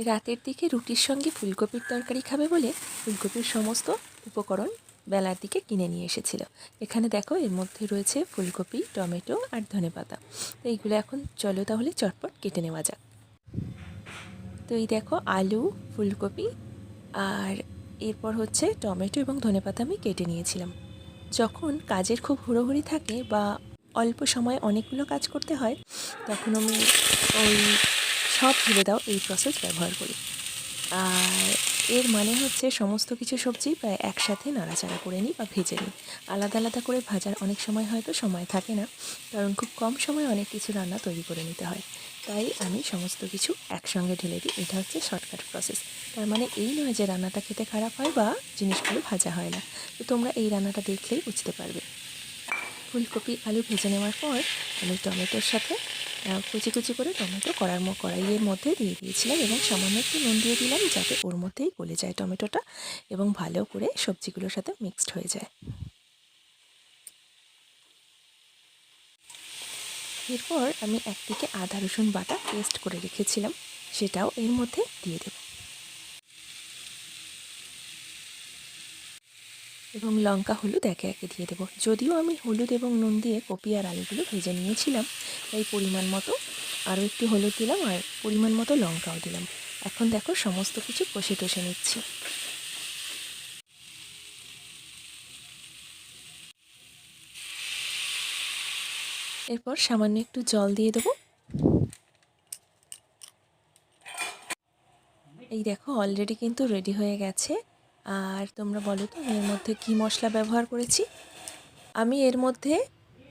রাতের দিকে রুটির সঙ্গে ফুলকপির তরকারি খাবে বলে ফুলকপির সমস্ত উপকরণ বেলার দিকে কিনে নিয়ে এসেছিল। এখানে দেখো এর মধ্যে রয়েছে ফুলকপি, টমেটো আর ধনেপাতা। তো এইগুলো এখন চলো তাহলে চটপট কেটে নেওয়া যাক। তো এই দেখো আলু, ফুলকপি আর এরপর হচ্ছে টমেটো এবং ধনেপাতা আমি কেটে নিয়েছিলাম। যখন কাজের খুব হুড়োহুড়ি থাকে বা অল্প সময়ে অনেকগুলো কাজ করতে হয়, তখন আমি ওই সব ভেবে দাও এই প্রসেস ব্যবহার করি। আর এর মানে হচ্ছে সমস্ত কিছু সবজি প্রায় একসাথে নাড়াচাড়া করে নিই বা ভেজে নিই। আলাদা আলাদা করে ভাজার অনেক সময় হয়তো সময় থাকে না, কারণ খুব কম সময়ে অনেক কিছু রান্না তৈরি করে নিতে হয়। তাই আমি সমস্ত কিছু একসঙ্গে ঢেলে দিই। এটা হচ্ছে শর্টকাট প্রসেস। তার মানে এই নয় যে রান্নাটা খেতে খারাপ হয় বা জিনিসগুলো ভাজা হয় না। তো তোমরা এই রান্নাটা দেখলেই বুঝতে পারবে। ফুলকপি আলু ভেজে নেওয়ার পর আমি টমেটোর সাথে কুচি কুচি করে টমেটো কড়াইয়ের মধ্যে দিয়ে দিয়েছিলাম এবং সামান্য একটু নুন দিয়ে দিলাম, যাতে ওর মধ্যেই গলে যায় টমেটোটা এবং ভালো করে সবজিগুলোর সাথে মিক্সড হয়ে যায়। এরপর আমি একদিকে আদা রসুন বাটা পেস্ট করে রেখেছিলাম, সেটাও এর মধ্যে দিয়ে দেব এবং লঙ্কা হলুদ একে একে দিয়ে দেবো। যদিও আমি হলুদ এবং নুন দিয়ে কপি আর আলুগুলো ভেজে নিয়েছিলাম, তাই পরিমাণ মতো আরও একটু হলুদ দিলাম আর পরিমাণ মতো লঙ্কাও দিলাম। এখন দেখো সমস্ত কিছু কষে টষে নিচ্ছি। এরপর সামান্য একটু জল দিয়ে দেবো। এই দেখো অলরেডি কিন্তু রেডি হয়ে গেছে। আর তোমরা বলো তো আমি এর মধ্যে কী মশলা ব্যবহার করেছি। আমি এর মধ্যে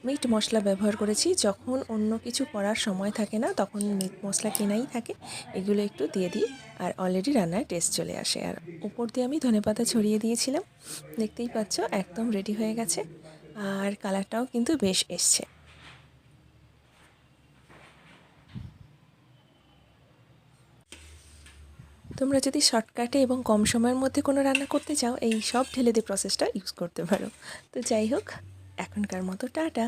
মিট মশলা ব্যবহার করেছি। যখন অন্য কিছু করার সময় থাকে না, তখন মিট মশলা কেনাই থাকে, এগুলো একটু দিয়ে দিই আর অলরেডি রান্নার টেস্ট চলে আসে। আর উপর দিয়ে আমি ধনেপাতা ছড়িয়ে দিয়েছিলাম। দেখতেই পাচ্ছ একদম রেডি হয়ে গেছে আর কালারটাও কিন্তু বেশ এসছে। তোমরা যদি শর্টকাটে এবং কম সময়ের মধ্যে কোনো রান্না করতে চাও, এই সব ঢেলে দিয়ে প্রসেসটা ইউজ করতে পারো। তো যাই হোক, এখনকার মতো টাটা।